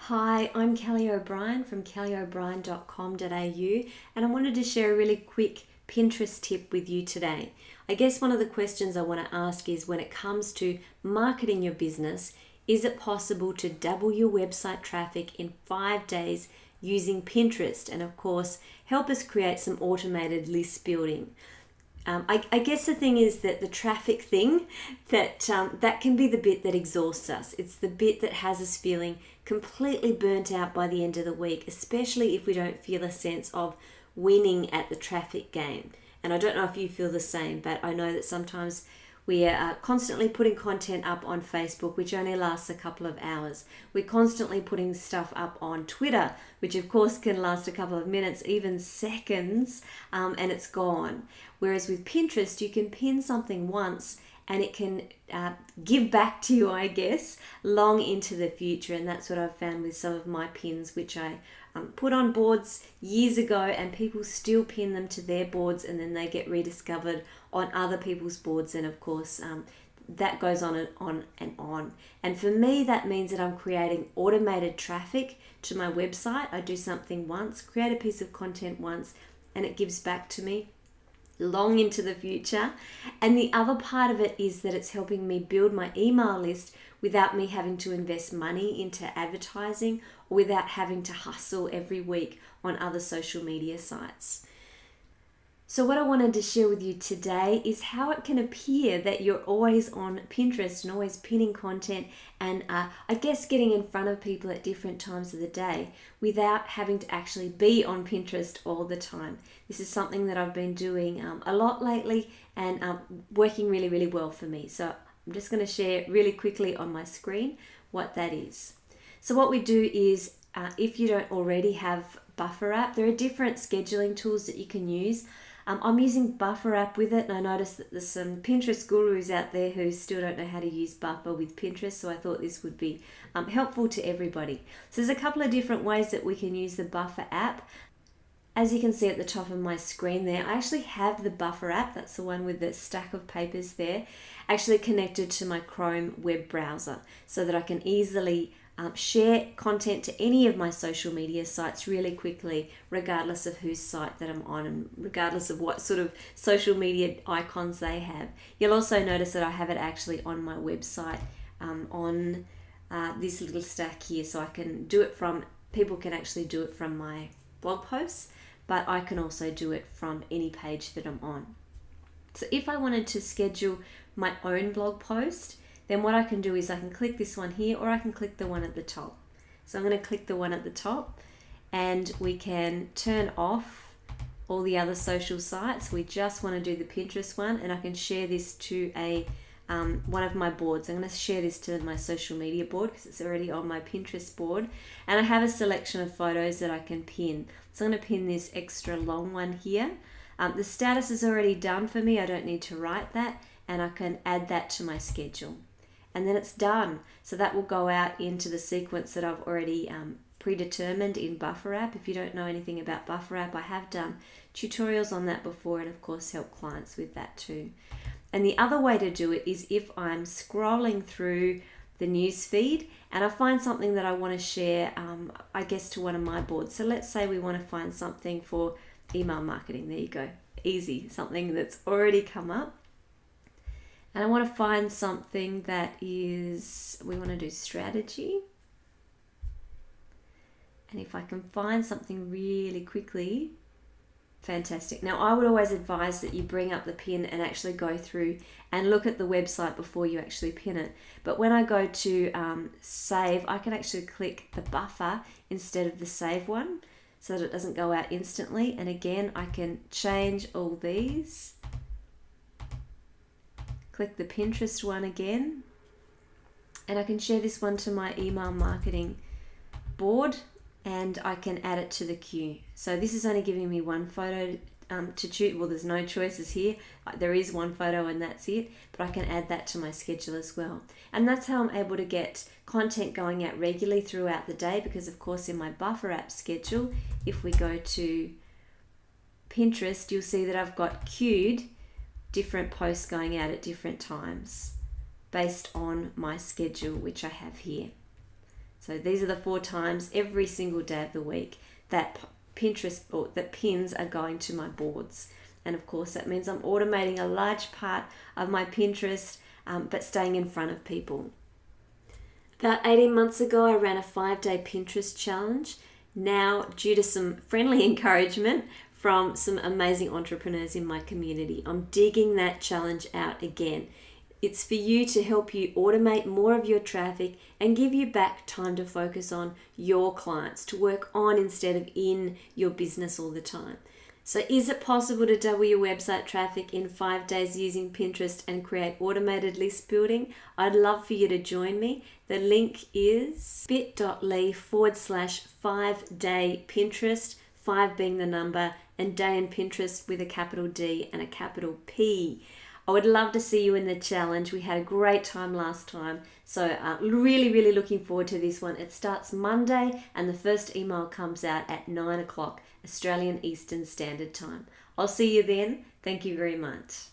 Hi, I'm Kelly O'Brien from kellyobrien.com.au, and I wanted to share a really quick Pinterest tip with you today. I guess one of the questions I want to ask is, when it comes to marketing your business, is it possible to double your website traffic in 5 days using Pinterest? And of course, help us create some automated list building. I guess the thing is that the traffic thing, that can be the bit that exhausts us. It's the bit that has us feeling completely burnt out by the end of the week, especially if we don't feel a sense of winning at the traffic game. And I don't know if you feel the same, but I know that sometimes we are constantly putting content up on Facebook, which only lasts a couple of hours. We're constantly putting stuff up on Twitter, which of course can last a couple of minutes, even seconds, and it's gone. Whereas with Pinterest, you can pin something once and it can give back to you, I guess, long into the future. And that's what I've found with some of my pins, which I put on boards years ago, and people still pin them to their boards, and then they get rediscovered on other people's boards. And of course, that goes on and on and on. And for me, that means that I'm creating automated traffic to my website. I do something once, create a piece of content once, and it gives back to me long into the future. And the other part of it is that it's helping me build my email list without me having to invest money into advertising, or without having to hustle every week on other social media sites. So what I wanted to share with you today is how it can appear that you're always on Pinterest and always pinning content and I guess getting in front of people at different times of the day without having to actually be on Pinterest all the time. This is something that I've been doing a lot lately and working really, really well for me. So I'm just going to share really quickly on my screen what that is. So what we do is, if you don't already have Bufferapp, there are different scheduling tools that you can use. I'm using Bufferapp with it, and I noticed that there's some Pinterest gurus out there who still don't know how to use Buffer with Pinterest, so I thought this would be helpful to everybody. So there's a couple of different ways that we can use the Buffer app. As you can see at the top of my screen there, I actually have the Bufferapp, that's the one with the stack of papers there, actually connected to my Chrome web browser so that I can easily share content to any of my social media sites really quickly, regardless of whose site that I'm on and regardless of what sort of social media icons they have. You'll also notice that I have it actually on my website on this little stack here, so I can do it from, people can actually do it from my blog posts, but I can also do it from any page that I'm on. So if I wanted to schedule my own blog post, then what I can do is I can click this one here, or I can click the one at the top. So I'm going to click the one at the top, and we can turn off all the other social sites. We just want to do the Pinterest one, and I can share this to one of my boards. I'm going to share this to my social media board because it's already on my Pinterest board, and I have a selection of photos that I can pin. So I'm going to pin this extra long one here. The status is already done for me. I don't need to write that, and I can add that to my schedule. And then it's done. So that will go out into the sequence that I've already predetermined in Bufferapp. If you don't know anything about Bufferapp, I have done tutorials on that before, and of course help clients with that too. And the other way to do it is if I'm scrolling through the news feed and I find something that I want to share, I guess, to one of my boards. So let's say we want to find something for email marketing. There you go. Easy. Something that's already come up. And I want to find something that is, we want to do strategy. And if I can find something really quickly, fantastic. Now, I would always advise that you bring up the pin and actually go through and look at the website before you actually pin it. But when I go to save, I can actually click the buffer instead of the save one so that it doesn't go out instantly. And again, I can change all these. Click the Pinterest one again, and I can share this one to my email marketing board, and I can add it to the queue. So this is only giving me one photo to choose. Well, there's no choices here. There is one photo and that's it, but I can add that to my schedule as well. And that's how I'm able to get content going out regularly throughout the day, because of course in my Bufferapp schedule, if we go to Pinterest, you'll see that I've got queued different posts going out at different times based on my schedule, which I have here. So these are the 4 times every single day of the week that Pinterest or that pins are going to my boards. And of course that means I'm automating a large part of my Pinterest, but staying in front of people. About 18 months ago, I ran a 5-day Pinterest challenge. Now, due to some friendly encouragement from some amazing entrepreneurs in my community, I'm digging that challenge out again. It's for you to help you automate more of your traffic and give you back time to focus on your clients, to work on instead of in your business all the time. So is it possible to double your website traffic in 5 days using Pinterest and create automated list building? I'd love for you to join me. The link is bit.ly/5day Pinterest, 5 being the number, and day in Pinterest with a capital D and a capital P. I would love to see you in the challenge. We had a great time last time. So really looking forward to this one. It starts Monday and the first email comes out at 9 o'clock Australian Eastern Standard Time. I'll see you then. Thank you very much.